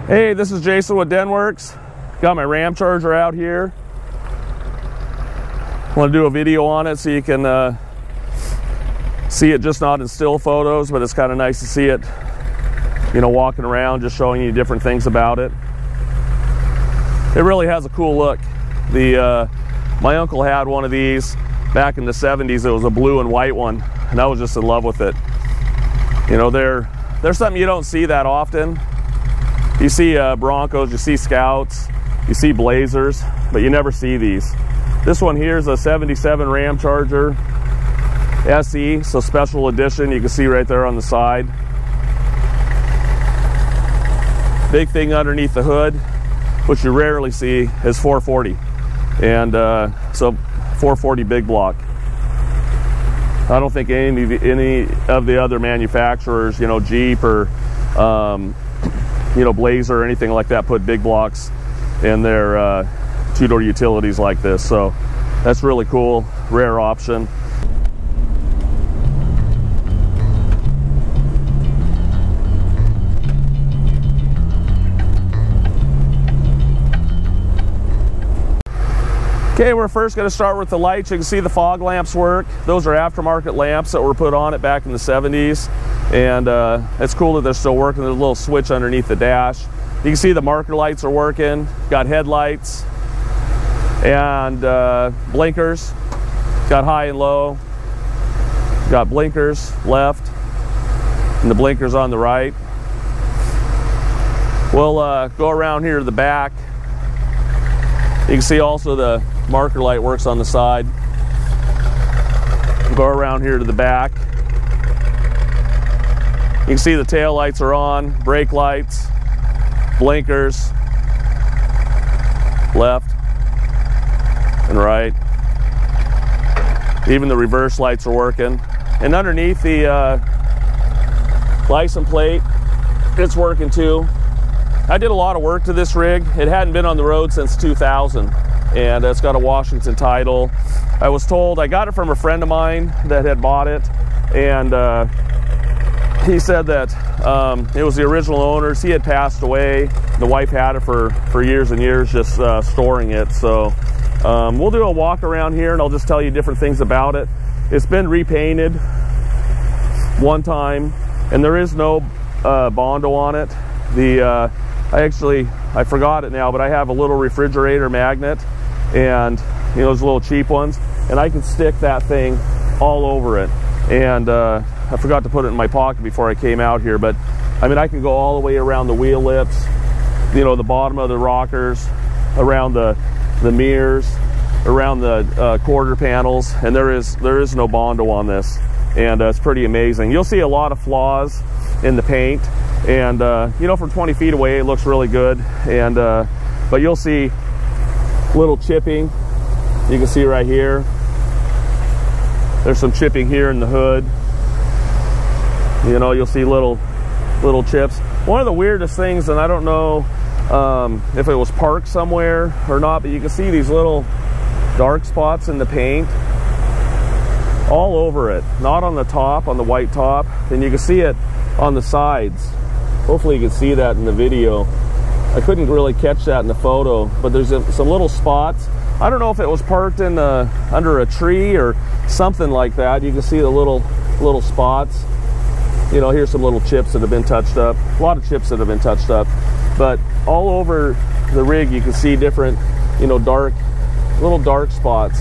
Hey, this is Jason with Denworks. Got my Ramcharger out here. Want to do a video on it so you can see it, just not in still photos, but it's kind of nice to see it, you know, walking around, just showing you different things about it. It really has a cool look. My uncle had one of these back in the 70s. It was a blue and white one, and I was just in love with it. You know, they're something you don't see that often. You see Broncos, you see Scouts, you see Blazers, but you never see these. This one here is a 77 Ramcharger SE, so special edition. You can see right there on the side. Big thing underneath the hood, which you rarely see, is 440. And so 440 big block. I don't think any of the other manufacturers, you know, Jeep or you know, Blazer or anything like that, put big blocks in their two-door utilities like this. So that's really cool, rare option. Okay, we're first going to start with the lights. You can see the fog lamps work. Those are aftermarket lamps that were put on it back in the 70s. And it's cool that they're still working. There's a little switch underneath the dash. You can see the marker lights are working. Got headlights and blinkers. Got high and low. Got blinkers left and the blinkers on the right. We'll go around here to the back. You can see also the marker light works on the side. We'll go around here to the back. You can see the tail lights are on, brake lights, blinkers, left and right. Even the reverse lights are working. And underneath the license plate, it's working too. I did a lot of work to this rig. It hadn't been on the road since 2000, and it's got a Washington title. I was told, I got it from a friend of mine that had bought it, and he said that it was the original owners. He had passed away. The wife had it for years and years, just storing it. So we'll do a walk around here, and I'll just tell you different things about it. It's been repainted one time, and there is no Bondo on it. I forgot it now, but I have a little refrigerator magnet, and you know, those little cheap ones, and I can stick that thing all over it. And I forgot to put it in my pocket before I came out here, but I mean, I can go all the way around the wheel lips, you know, the bottom of the rockers, around the mirrors, around the quarter panels, and there is no Bondo on this, and it's pretty amazing. You'll see a lot of flaws in the paint, and you know, from 20 feet away it looks really good, and but you'll see little chipping. You can see right here there's some chipping here in the hood. You know, you'll see little chips. One of the weirdest things, and I don't know if it was parked somewhere or not, but you can see these little dark spots in the paint all over it. Not on the top, on the white top, and you can see it on the sides. Hopefully you can see that in the video. I couldn't really catch that in the photo, but there's some little spots. I don't know if it was parked in under a tree or something like that. You can see the little spots. You know, here's some little chips that have been touched up. A lot of chips that have been touched up. But all over the rig you can see different, you know, little dark spots.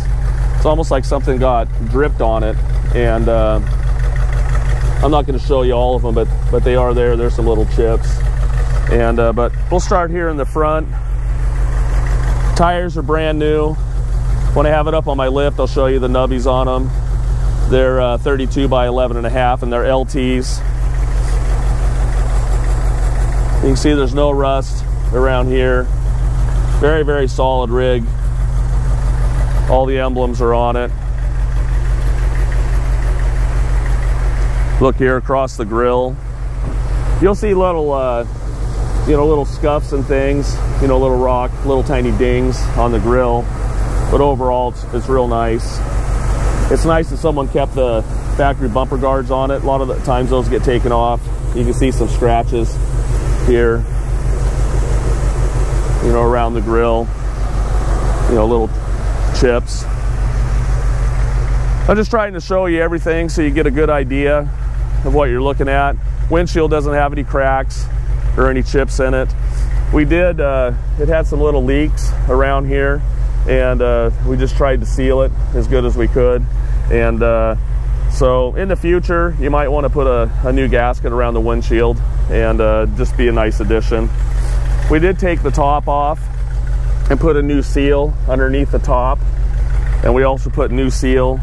It's almost like something got dripped on it. And I'm not going to show you all of them, but they are there. There's some little chips. And but we'll start here in the front. Tires are brand new. When I have it up on my lift, I'll show you the nubbies on them. They're 32 by 11.5, and they're LTs. You can see there's no rust around here. Very, very solid rig. All the emblems are on it. Look here across the grill. You'll see little, you know, little scuffs and things. You know, little tiny dings on the grill. But overall, it's real nice. It's nice that someone kept the factory bumper guards on it. A lot of the times those get taken off. You can see some scratches here. you know, around the grill, you know, little chips. I'm just trying to show you everything so you get a good idea of what you're looking at. Windshield doesn't have any cracks or any chips in it. We did, it had some little leaks around here, and we just tried to seal it as good as we could. And so in the future, you might want to put a new gasket around the windshield, and just be a nice addition. We did take the top off and put a new seal underneath the top, and we also put new seal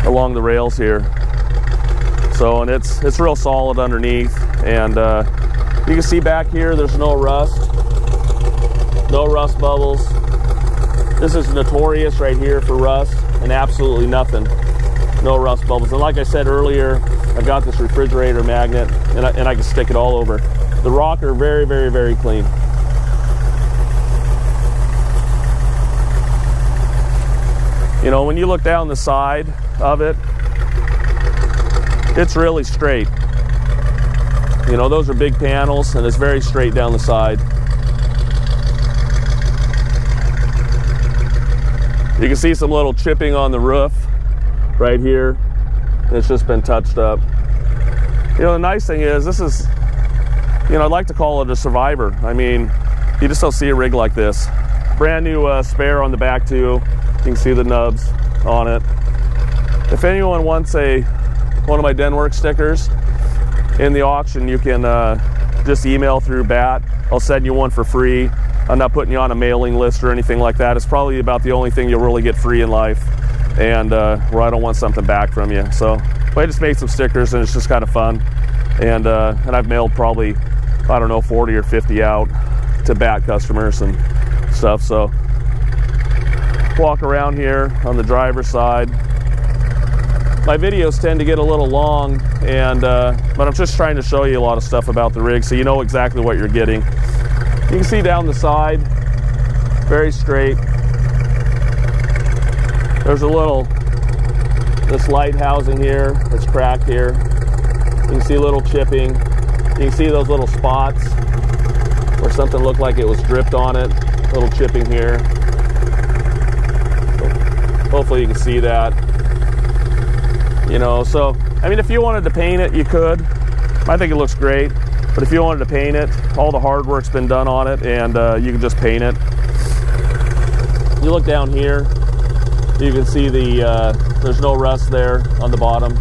along the rails here. So, and it's real solid underneath, and you can see back here there's no rust bubbles. This is notorious right here for rust, and absolutely nothing, no rust bubbles. And like I said earlier, I've got this refrigerator magnet, and I can stick it all over. The rocker, very, very, very clean. You know, when you look down the side of it, it's really straight. You know, those are big panels, and it's very straight down the side. You can see some little chipping on the roof right here. It's just been touched up. You know, the nice thing is, this is, you know, I'd like to call it a survivor. I mean, you just don't see a rig like this. Brand new spare on the back too. You can see the nubs on it. If anyone wants one of my Denwork stickers in the auction, you can just email through BAT. I'll send you one for free. I'm not putting you on a mailing list or anything like that. It's probably about the only thing you'll really get free in life, and where I don't want something back from you. So I just made some stickers, and it's just kind of fun. And I've mailed probably, I don't know, 40 or 50 out to BAT customers and stuff. So walk around here on the driver's side. My videos tend to get a little long, and but I'm just trying to show you a lot of stuff about the rig so you know exactly what you're getting. You can see down the side, very straight. There's this light housing here, it's cracked here. You can see a little chipping. You can see those little spots where something looked like it was dripped on it. Little chipping here. Hopefully you can see that. You know, so, I mean, if you wanted to paint it, you could. I think it looks great. But if you wanted to paint it, all the hard work's been done on it, and you can just paint it. You look down here, you can see there's no rust there on the bottom.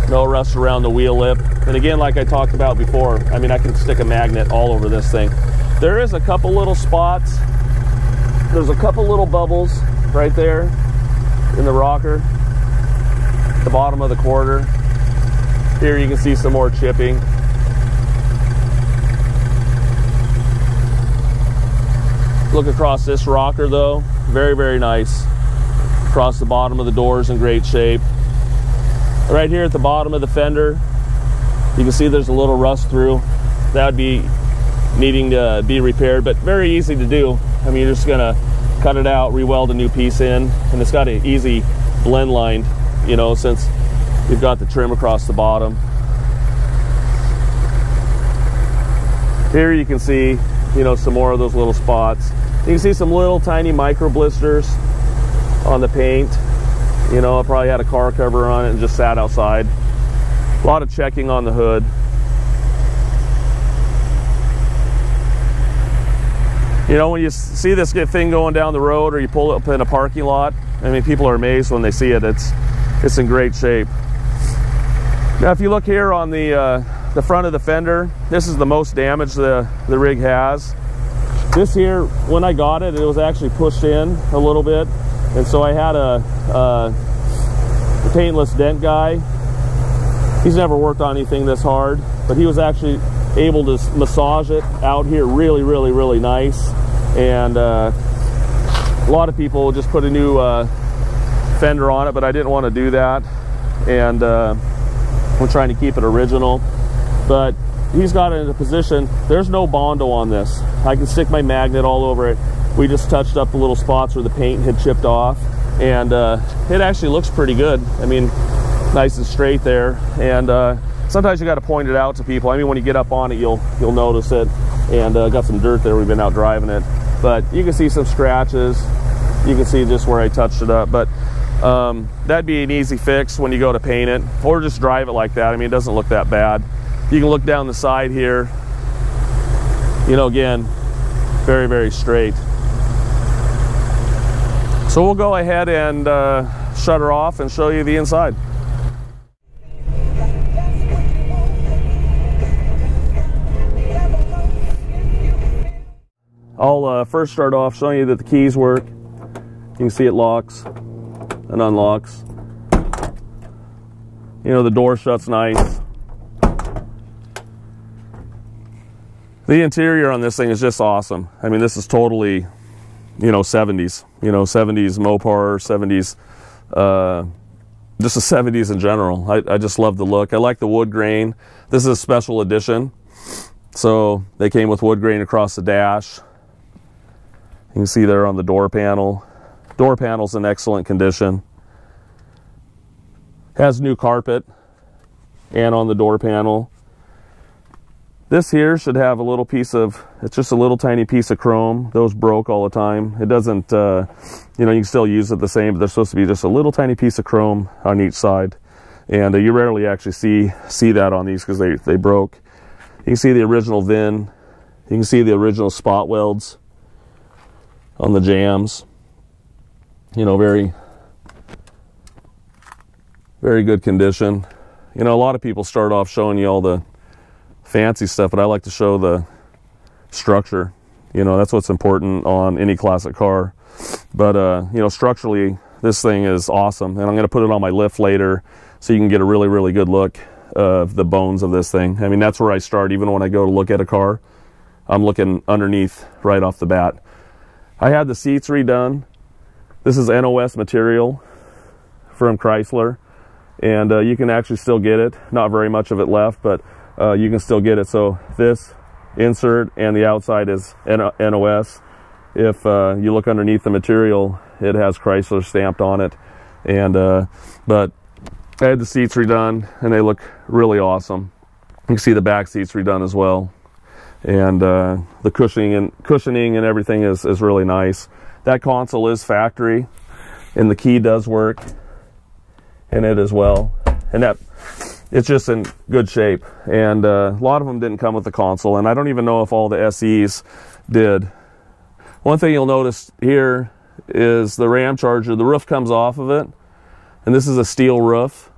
No rust around the wheel lip. And again, like I talked about before, I mean, I can stick a magnet all over this thing. There is a couple little spots. There's a couple little bubbles right there in the rocker, the bottom of the quarter. Here you can see some more chipping. Look across this rocker though, very, very nice. Across the bottom of the doors in great shape. Right here at the bottom of the fender, you can see there's a little rust through. That would be needing to be repaired, but very easy to do. I mean, you're just gonna cut it out, re-weld a new piece in, and it's got an easy blend line, you know, since you've got the trim across the bottom. Here you can see, you know, some more of those little spots. You can see some little tiny micro blisters on the paint. You know, I probably had a car cover on it and just sat outside. A lot of checking on the hood. You know, when you see this thing going down the road, or you pull it up in a parking lot, I mean, people are amazed when they see it. It's in great shape. Now, if you look here on the front of the fender, this is the most damage the rig has. This here, when I got it, it was actually pushed in a little bit, and so I had a paintless dent guy. He's never worked on anything this hard, but he was actually able to massage it out here really, really, really nice. And a lot of people just put a new fender on it, but I didn't want to do that, and we're trying to keep it original. But he's got it in a position, there's no Bondo on this. I can stick my magnet all over it. We just touched up the little spots where the paint had chipped off, and it actually looks pretty good. I mean, nice and straight there. And sometimes you got to point it out to people. I mean, when you get up on it, you'll notice it. And got some dirt there. We've been out driving it, but you can see some scratches. You can see just where I touched it up, but that'd be an easy fix when you go to paint it, or just drive it like that. I mean, it doesn't look that bad. You can look down the side here. You know, again, very, very straight. So we'll go ahead and shut her off and show you the inside. I'll first start off showing you that the keys work. You can see it locks and unlocks. You know, the door shuts nice. The interior on this thing is just awesome. I mean, this is totally, you know, 70s. You know, 70s Mopar, 70s, just the 70s in general. I just love the look. I like the wood grain. This is a special edition. So they came with wood grain across the dash. You can see there on the door panel. Door panel's in excellent condition. Has new carpet and on the door panel. This here should have a little piece of, it's just a little tiny piece of chrome. Those broke all the time. It doesn't, you know, you can still use it the same, but there's supposed to be just a little tiny piece of chrome on each side. And you rarely actually see that on these because they broke. You can see the original VIN. You can see the original spot welds on the jams. You know, very, very good condition. You know, a lot of people start off showing you all the fancy stuff, but I like to show the structure. You know, that's what's important on any classic car. But you know, structurally, this thing is awesome, and I'm going to put it on my lift later so you can get a really, really good look of the bones of this thing. I mean, that's where I start. Even when I go to look at a car, I'm looking underneath right off the bat. I had the seats redone. This is NOS material from Chrysler, and you can actually still get it. Not very much of it left, but you can still get it. So this insert and the outside is NOS. If you look underneath the material, it has Chrysler stamped on it. And but I had the seats redone, and they look really awesome. You can see the back seats redone as well. And the cushioning and everything is really nice. That console is factory, and the key does work in it as well. And that it's just in good shape. And a lot of them didn't come with the console, and I don't even know if all the SEs did. One thing you'll notice here is the Ramcharger. The roof comes off of it, and this is a steel roof.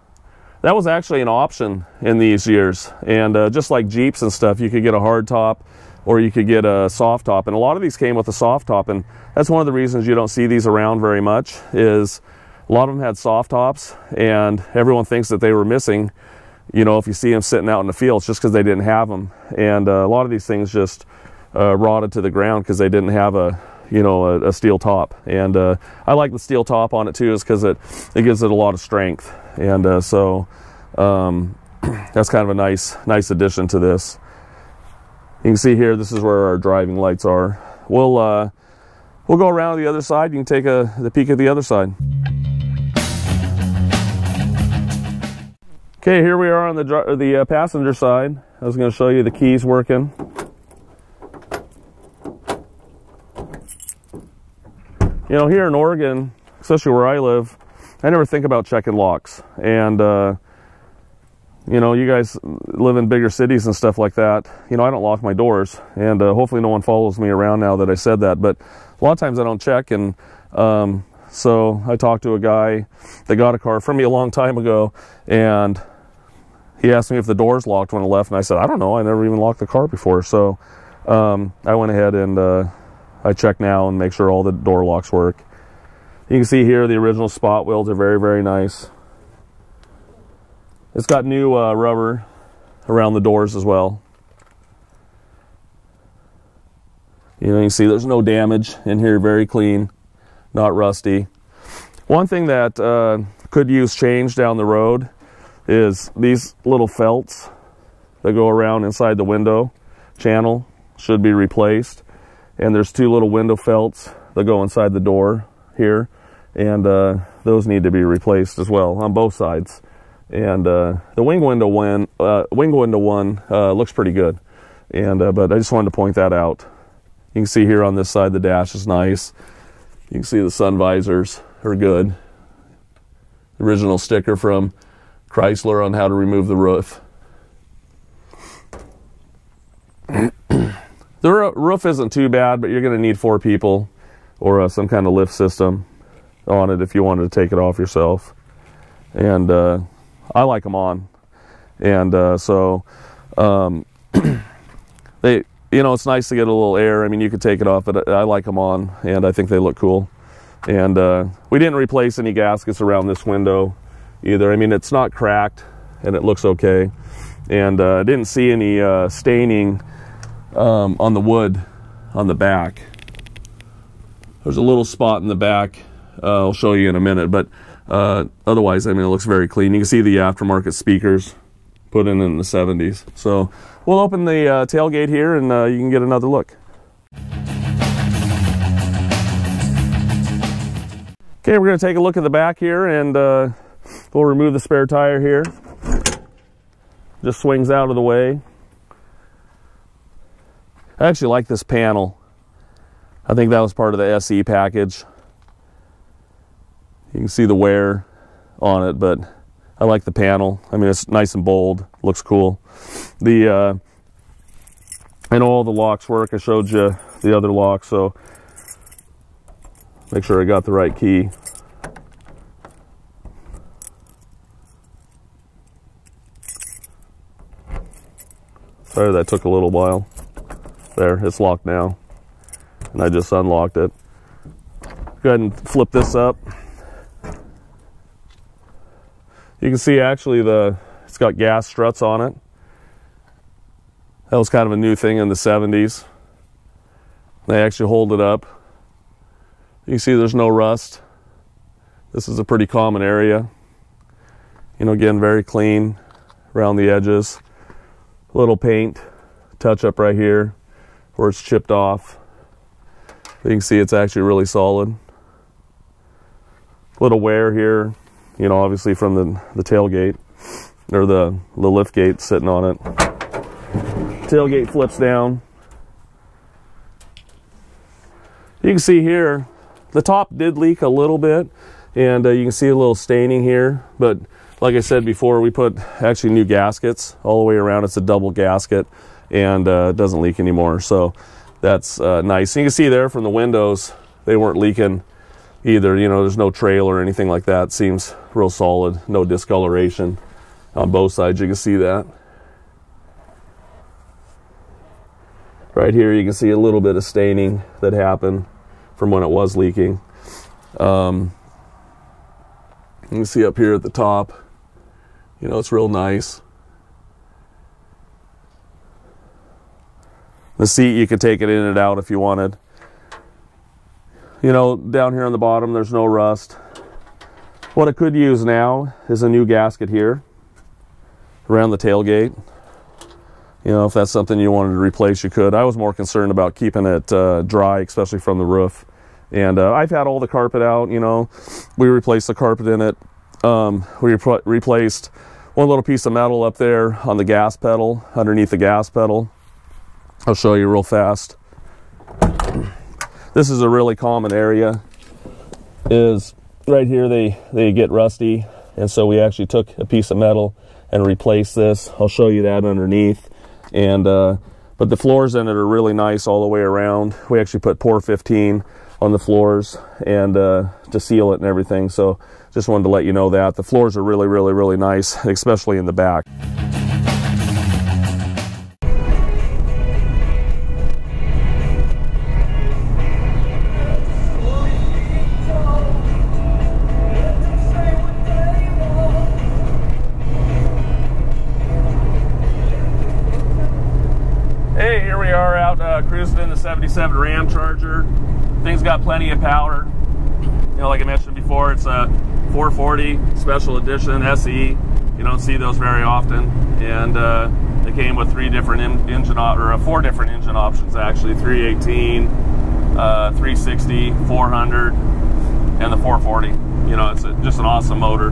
That was actually an option in these years, and just like Jeeps and stuff, you could get a hard top or you could get a soft top, and a lot of these came with a soft top, and that's one of the reasons you don't see these around very much. Is a lot of them had soft tops, and everyone thinks that they were missing. You know, if you see them sitting out in the field, it's just because they didn't have them, and a lot of these things just rotted to the ground because they didn't have a, you know, a steel top. And I like the steel top on it too, is because it gives it a lot of strength. And so that's kind of a nice addition to this. You can see here, this is where our driving lights are. We'll go around to the other side. You can take the peek at the other side. Okay, here we are on the passenger side. I was going to show you the keys working. You know, here in Oregon, especially where I live, I never think about checking locks. And, you know, you guys live in bigger cities and stuff like that. You know, I don't lock my doors. And hopefully no one follows me around now that I said that. But a lot of times I don't check. And so I talked to a guy that got a car from me a long time ago. And he asked me if the door's locked when I left. And I said, I don't know. I never even locked the car before. So I went ahead and I check now and make sure all the door locks work. You can see here the original spot welds are very, very nice. It's got new rubber around the doors as well. You know, you can see there's no damage in here, very clean, not rusty. One thing that could use change down the road is these little felts that go around inside the window channel should be replaced. And there's two little window felts that go inside the door here, and those need to be replaced as well on both sides. And the wing window one looks pretty good. And but I just wanted to point that out. You can see here on this side the dash is nice. You can see the sun visors are good. Original sticker from Chrysler on how to remove the roof. The roof isn't too bad, but you're going to need 4 people or some kind of lift system on it if you wanted to take it off yourself. And I like them on. And they, you know, it's nice to get a little air. I mean, you could take it off, but I like them on, and I think they look cool. And we didn't replace any gaskets around this window either. I mean, it's not cracked, and it looks okay. And I didn't see any staining on the wood on the back. There's a little spot in the back. I'll show you in a minute, but otherwise, I mean, it looks very clean. You can see the aftermarket speakers put in the 70s. So we'll open the tailgate here, and you can get another look. Okay, we're going to take a look at the back here, and we'll remove the spare tire here. Just swings out of the way. I actually like this panel. I think that was part of the SE package. You can see the wear on it, but I like the panel. I mean, it's nice and bold, looks cool. I know all the locks work. I showed you the other lock, so make sure I got the right key. Sorry, that took a little while. There, it's locked now. And I just unlocked it. Go ahead and flip this up. You can see actually it's got gas struts on it. That was kind of a new thing in the 70s. They actually hold it up. You can see there's no rust. This is a pretty common area. You know, again, very clean around the edges. Little paint touch up right here where it's chipped off. You can see it's actually really solid. Little wear here, you know, obviously from the tailgate or the lift gate sitting on it. Tailgate flips down. You can see here the top did leak a little bit, and you can see a little staining here, but like I said before, we put actually new gaskets all the way around. It's a double gasket, and it doesn't leak anymore, so that's nice. And you can see there from the windows, they weren't leaking either. You know, there's no trail or anything like that. It seems real solid, no discoloration on both sides. You can see that. Right here, you can see a little bit of staining that happened from when it was leaking. You can see up here at the top, you know, it's real nice. The seat, you could take it in and out if you wanted. You know, down here on the bottom, there's no rust. What it could use now is a new gasket here around the tailgate. You know, if that's something you wanted to replace, you could. I was more concerned about keeping it dry, especially from the roof. And I've had all the carpet out, you know. We replaced the carpet in it. We replaced one little piece of metal up there on the gas pedal, underneath the gas pedal. I'll show you real fast. This is a really common area. Is right here they get rusty, and so we actually took a piece of metal and replaced this. I'll show you that underneath. And but the floors in it are really nice all the way around. We actually put Pour 15 on the floors and to seal it and everything. So just wanted to let you know that the floors are really, really, really nice, especially in the back. Hey, here we are out cruising in the 77 Ramcharger. Thing's got plenty of power. You know, like I mentioned before, it's a 440 special edition SE. You don't see those very often. And they came with four different engine options actually: 318, 360, 400, and the 440. You know, it's just an awesome motor.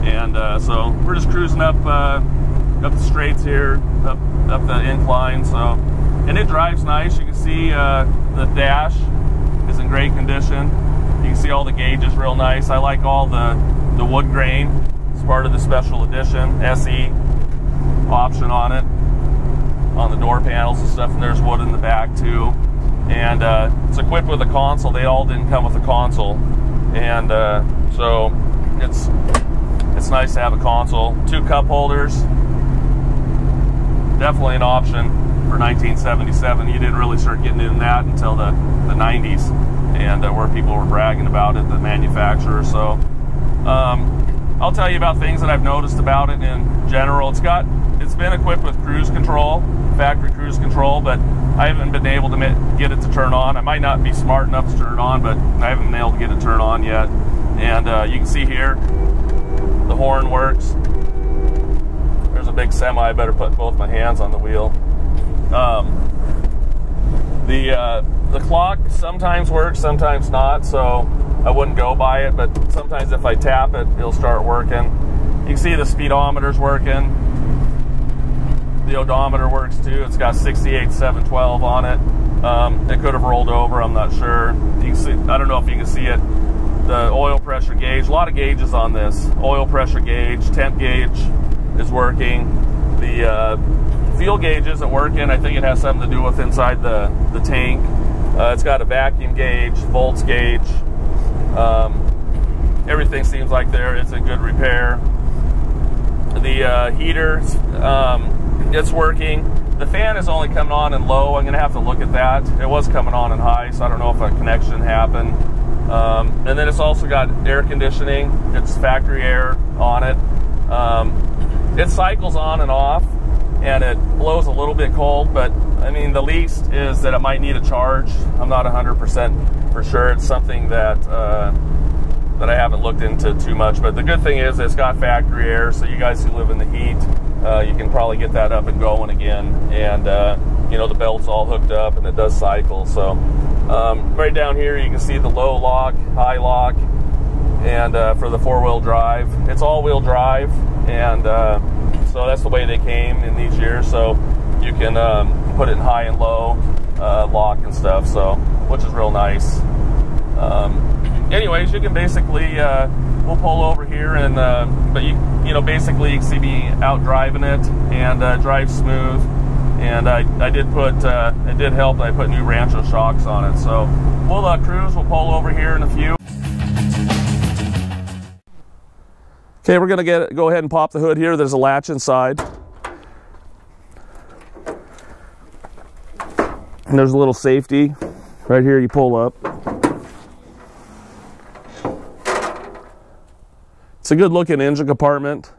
And so we're just cruising up the straights here, up the incline. So, and it drives nice. You can see the dash is in great condition. You can see all the gauges real nice. I like all the wood grain. It's part of the special edition SE option on it, on the door panels and stuff. And there's wood in the back too. And it's equipped with a console. They all didn't come with a console. And so it's nice to have a console. 2 cup holders. Definitely an option for 1977. You didn't really start getting into that until the 90s, and where people were bragging about it, the manufacturer. So I'll tell you about things that I've noticed about it in general. It's been equipped with cruise control, factory cruise control, but I haven't been able to get it to turn on. I might not be smart enough to turn it on, but I haven't been able to get it to turn on yet. And you can see here, the horn works. There's a big semi. I better put both my hands on the wheel. The clock sometimes works, sometimes not, so I wouldn't go by it, but sometimes if I tap it, it'll start working. You can see the speedometer's working. The odometer works too. It's got 68,712 on it. It could have rolled over, I'm not sure. You can see, I don't know if you can see it. The oil pressure gauge, a lot of gauges on this. Oil pressure gauge, temp gauge is working. The fuel gauge isn't working. I think it has something to do with inside the tank. It's got a vacuum gauge, volts gauge. Everything seems like it's in good repair. The heater, it's working. The fan is only coming on in low. I'm gonna have to look at that. It was coming on in high, so I don't know if a connection happened. And then it's also got air conditioning. It's factory air on it. It cycles on and off, and it blows a little bit cold, but I mean, the least is that it might need a charge. I'm not 100% for sure. It's something that I haven't looked into too much, but the good thing is it's got factory air, so you guys who live in the heat, you can probably get that up and going again. And you know, the belt's all hooked up and it does cycle. So right down here you can see the low lock, high lock, and for the 4-wheel drive. It's all-wheel drive, and so that's the way they came in these years. So you can put it in high and low lock and stuff, so which is real nice. Anyways, you can basically we'll pull over here, and but you know, basically you can see me out driving it, and drive smooth. And I did put it did help that I put new Rancho shocks on it. So we'll cruise. We'll pull over here in a few. Okay, we're gonna go ahead and pop the hood here. There's a latch inside, and there's a little safety right here. You pull up. It's a good looking engine compartment.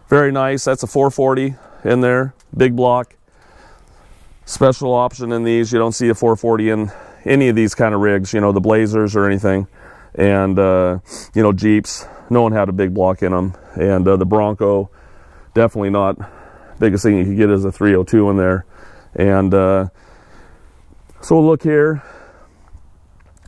Very nice. That's a 440 in there, big block. Special option in these. You don't see a 440 in any of these kind of rigs, you know, the Blazers or anything. And you know, Jeeps, no one had a big block in them. And the Bronco, definitely not. Biggest thing you could get is a 302 in there. And so we'll look here.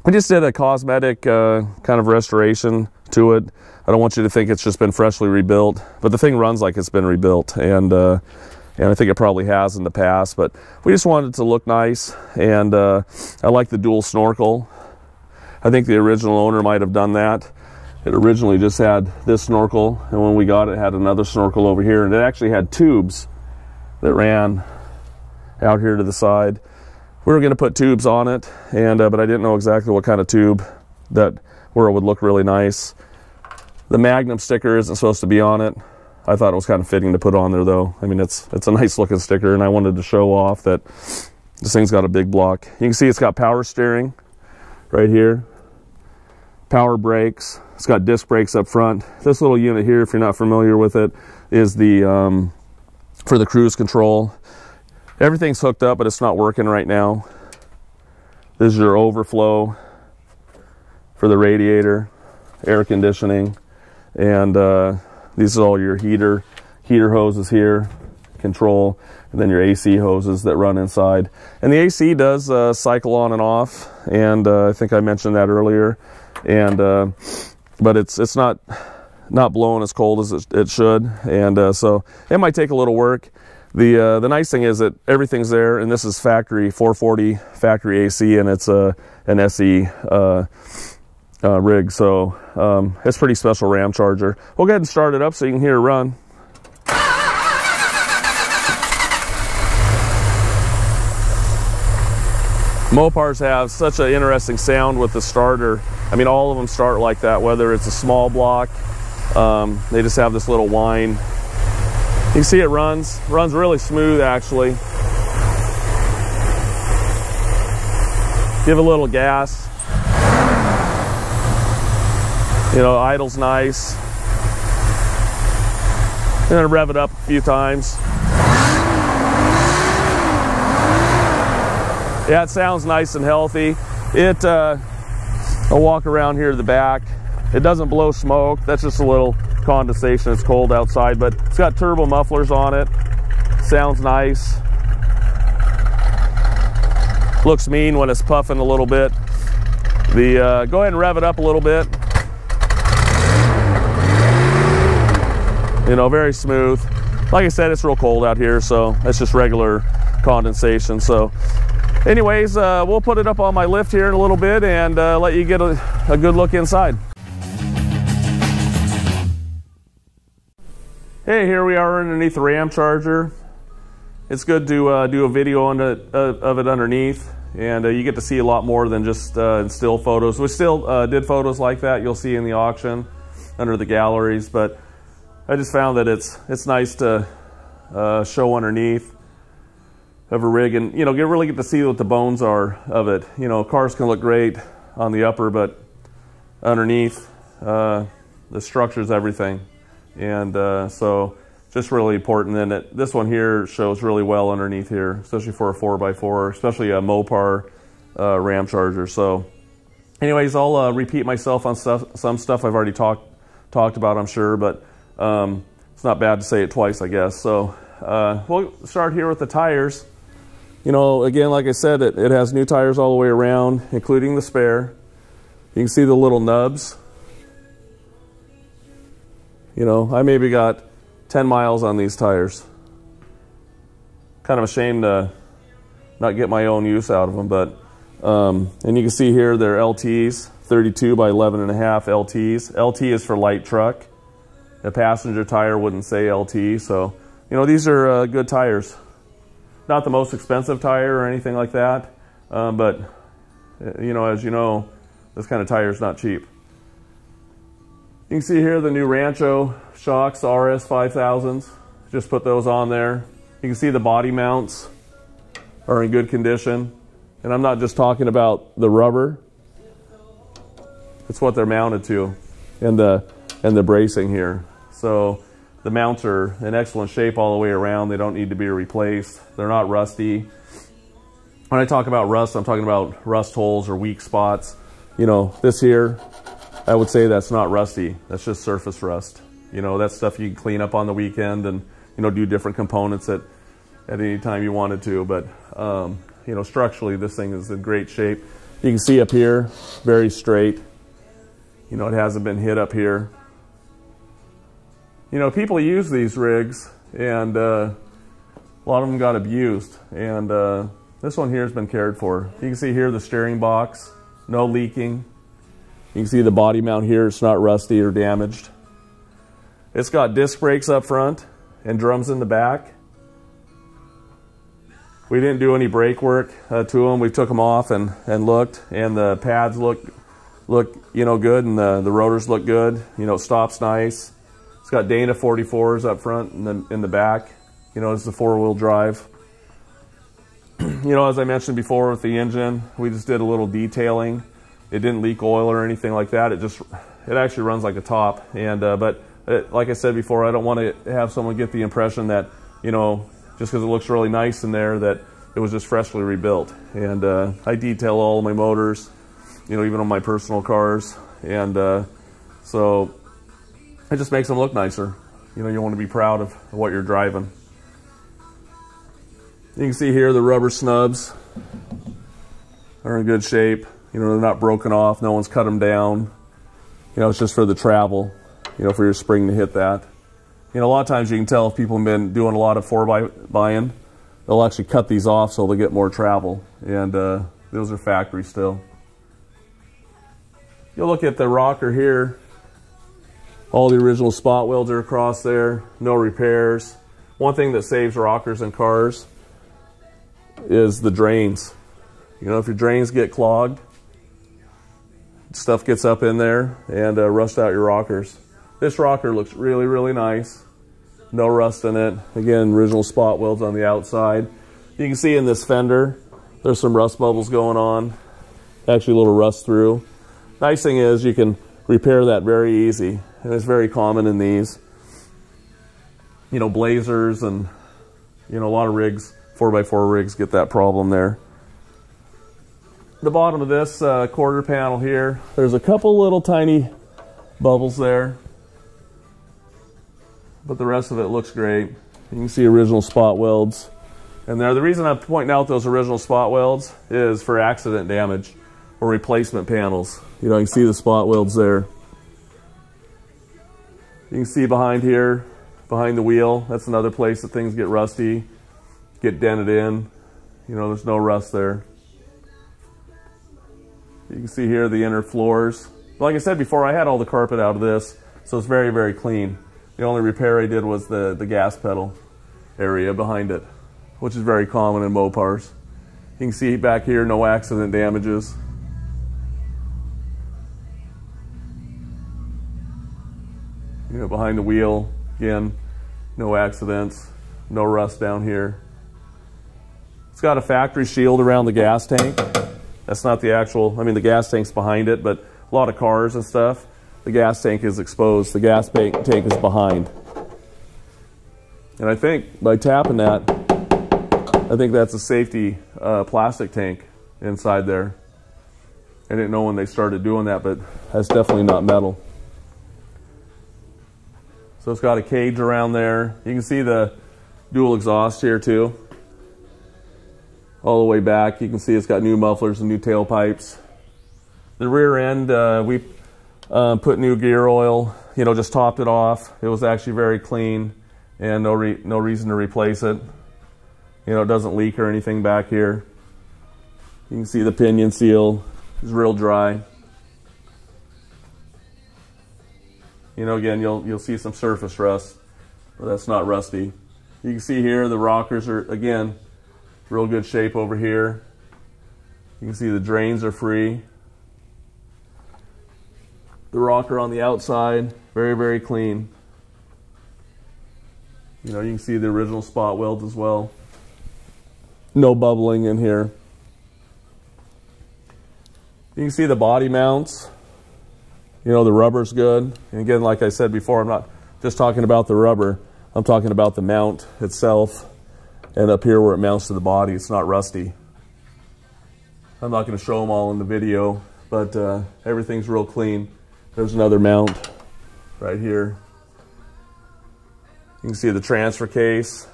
We just did a cosmetic kind of restoration to it. I don't want you to think it's just been freshly rebuilt, but the thing runs like it's been rebuilt, and I think it probably has in the past, but we just wanted it to look nice. And I like the dual snorkel. I think the original owner might have done that. It originally just had this snorkel, and when we got it, it had another snorkel over here, and it actually had tubes that ran out here to the side. We were going to put tubes on it, and but I didn't know exactly what kind of tube where it would look really nice. The Magnum sticker isn't supposed to be on it. I thought it was kind of fitting to put on there, though. I mean, it's a nice looking sticker, and I wanted to show off that this thing's got a big block. You can see it's got power steering right here, power brakes. It's got disc brakes up front. This little unit here, if you're not familiar with it, is the for the cruise control. Everything's hooked up, but it's not working right now. This is your overflow for the radiator, air conditioning, and these are all your heater hoses here, control, and then your AC hoses that run inside. And the AC does cycle on and off, and I think I mentioned that earlier. And but it's not not blowing as cold as it should, and so it might take a little work. The nice thing is that everything's there, and this is factory 440 factory AC, and it's an SE rig, so it's pretty special Ramcharger. We'll go ahead and start it up so you can hear it run. Mopars have such an interesting sound with the starter. I mean, all of them start like that, whether it's a small block. They just have this little whine. You can see it runs really smooth, actually. Give a little gas. You know, idle's nice. I'm gonna rev it up a few times. Yeah, it sounds nice and healthy. I'll walk around here to the back. It doesn't blow smoke. That's just a little condensation. It's cold outside, but it's got turbo mufflers on it. Sounds nice. Looks mean when it's puffing a little bit. Go ahead and rev it up a little bit. You know, very smooth. Like I said, it's real cold out here, so it's just regular condensation. So anyways, we'll put it up on my lift here in a little bit and let you get a good look inside. Hey, here we are underneath the Ramcharger. It's good to do a video of it underneath, and you get to see a lot more than just still photos. We still did photos like that you'll see in the auction under the galleries, but I just found that it's nice to show underneath of a rig, and you know, really get to see what the bones are of it. You know, cars can look great on the upper, but underneath the structure's everything, and so just really important. And this one here shows really well underneath here, especially for a 4x4, especially a Mopar Ramcharger. So anyways, I'll repeat myself on some stuff I've already talked about, I'm sure, but it's not bad to say it twice, I guess. So we'll start here with the tires. You know, again, like I said, it has new tires all the way around, including the spare. You can see the little nubs. You know, I maybe got 10 miles on these tires. Kind of ashamed to not get my own use out of them, but and you can see here they're LTs, 32 by 11.5 LTs. LT is for light truck. A passenger tire wouldn't say LT, so you know, these are good tires. Not the most expensive tire or anything like that, but you know, as you know, this kind of tire is not cheap. You can see here the new Rancho shocks, the RS 5000s. Just put those on there. You can see the body mounts are in good condition, and I'm not just talking about the rubber. It's what they're mounted to, and the bracing here. So the mounts are in excellent shape all the way around. They don't need to be replaced. They're not rusty. When I talk about rust, I'm talking about rust holes or weak spots. You know, this here, I would say that's not rusty. That's just surface rust. You know, that's stuff you can clean up on the weekend and, you know, do different components at any time you wanted to. But, you know, structurally, this thing is in great shape. You can see up here, very straight. You know, it hasn't been hit up here. You know, people use these rigs, and a lot of them got abused, and this one here has been cared for. You can see here the steering box, no leaking. You can see the body mount here, it's not rusty or damaged. It's got disc brakes up front and drums in the back. We didn't do any brake work to them. We took them off and looked, and the pads look you know, good, and the rotors look good. You know, it stops nice. It's got Dana 44s up front and in the back. You know, it's the 4-wheel drive. You know, as I mentioned before with the engine, we just did a little detailing. It didn't leak oil or anything like that. It actually runs like a top. And like I said before, I don't want to have someone get the impression that, you know, just because it looks really nice in there, that it was just freshly rebuilt. And I detail all of my motors, you know, even on my personal cars. And so it just makes them look nicer. You know, you want to be proud of what you're driving. You can see here the rubber snubs are in good shape. You know, they're not broken off. No one's cut them down. You know, it's just for the travel. you know, for your spring to hit that. You know, a lot of times you can tell if people have been doing a lot of 4x-buying, they'll actually cut these off so they'll get more travel. And those are factory still. You'll look at the rocker here. All the original spot welds are across there. No repairs. One thing that saves rockers in cars is the drains. You know, if your drains get clogged, stuff gets up in there and rust out your rockers. This rocker looks really, really nice. No rust in it. Again, original spot welds on the outside. You can see in this fender, there's some rust bubbles going on. Actually a little rust through. Nice thing is you can repair that very easy. And it's very common in these. You know, Blazers and, you know, a lot of rigs, 4x4 rigs get that problem there. The bottom of this quarter panel here, there's a couple little tiny bubbles there. But the rest of it looks great. You can see original spot welds. And there, the reason I'm pointing out those original spot welds is for accident damage or replacement panels. You know, you can see the spot welds there. You can see behind here, behind the wheel, that's another place that things get rusty, get dented in. You know, there's no rust there. You can see here the inner floors. Like I said before, I had all the carpet out of this, so it's very, very clean. The only repair I did was the gas pedal area behind it, which is very common in Mopars. You can see back here, no accident damages. You know, behind the wheel, again, no accidents, no rust down here. It's got a factory shield around the gas tank. That's not the actual, I mean, the gas tank's behind it, but a lot of cars and stuff, the gas tank is exposed. The gas tank is behind. And I think by tapping that, I think that's a safety plastic tank inside there. I didn't know when they started doing that, but that's definitely not metal. So it's got a cage around there. You can see the dual exhaust here too. All the way back, you can see it's got new mufflers and new tailpipes. The rear end, we put new gear oil, you know, just topped it off. It was actually very clean and no reason to replace it. You know, it doesn't leak or anything back here. You can see the pinion seal is real dry. You know, again, you'll see some surface rust, but that's not rusty. You can see here the rockers are, again, real good shape over here. You can see the drains are free. The rocker on the outside, very, very clean. You know, you can see the original spot welds as well. No bubbling in here. You can see the body mounts. You know, the rubber's good. And again, like I said before, I'm not just talking about the rubber. I'm talking about the mount itself. And up here where it mounts to the body, it's not rusty. I'm not going to show them all in the video, but everything's real clean. There's another mount right here. You can see the transfer case.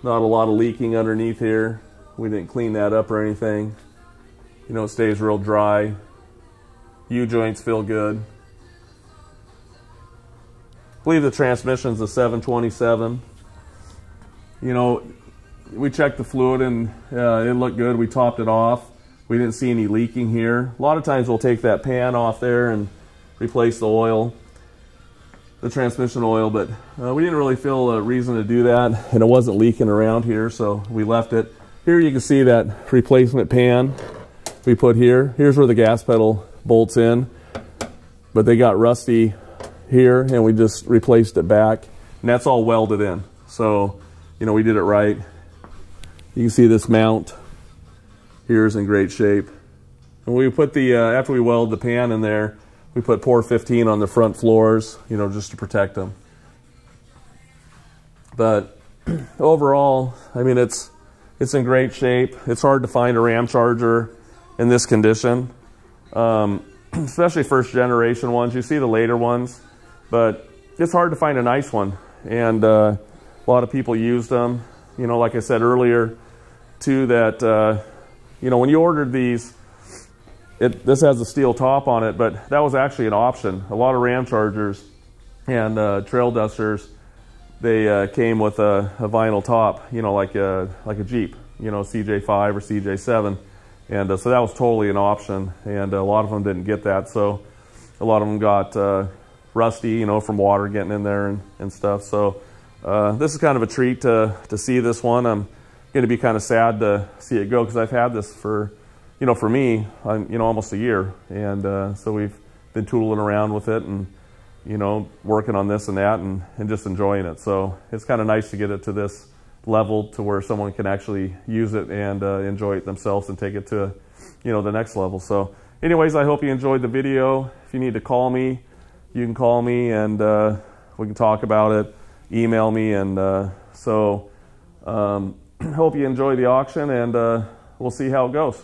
Not a lot of leaking underneath here. We didn't clean that up or anything. You know, it stays real dry. U-joints feel good. I believe the transmission's a 727. You know, we checked the fluid and it looked good. We topped it off. We didn't see any leaking here. A lot of times we'll take that pan off there and replace the oil, the transmission oil, but we didn't really feel a reason to do that, and it wasn't leaking around here, so we left it. Here you can see that replacement pan we put here. Here's where the gas pedal bolts in, but they got rusty here, and we just replaced it back, and that's all welded in. So, you know, we did it right. You can see this mount here is in great shape. And we put the, after we weld the pan in there, we put Pour 15 on the front floors, you know, just to protect them. But overall, I mean, it's in great shape. It's hard to find a Ramcharger in this condition, especially first generation ones. You see the later ones, but it's hard to find a nice one. And a lot of people used them. You know, like I said earlier, too, that, you know, when you ordered these, this has a steel top on it, but that was actually an option. A lot of Ramchargers and trail dusters, they came with a vinyl top, you know, like a Jeep, you know, CJ5 or CJ7, and so that was totally an option. And a lot of them didn't get that, so a lot of them got rusty, you know, from water getting in there and stuff. So this is kind of a treat to see this one. I'm going to be kind of sad to see it go, because I've had this for, you know, for me, you know, almost a year, and so we've been tooling around with it and, you know, working on this and that, and just enjoying it. So it's kind of nice to get it to this level to where someone can actually use it and enjoy it themselves and take it to, you know, the next level. So anyways, I hope you enjoyed the video. If you need to call me, you can call me, and we can talk about it. Email me, and hope you enjoy the auction, and we'll see how it goes.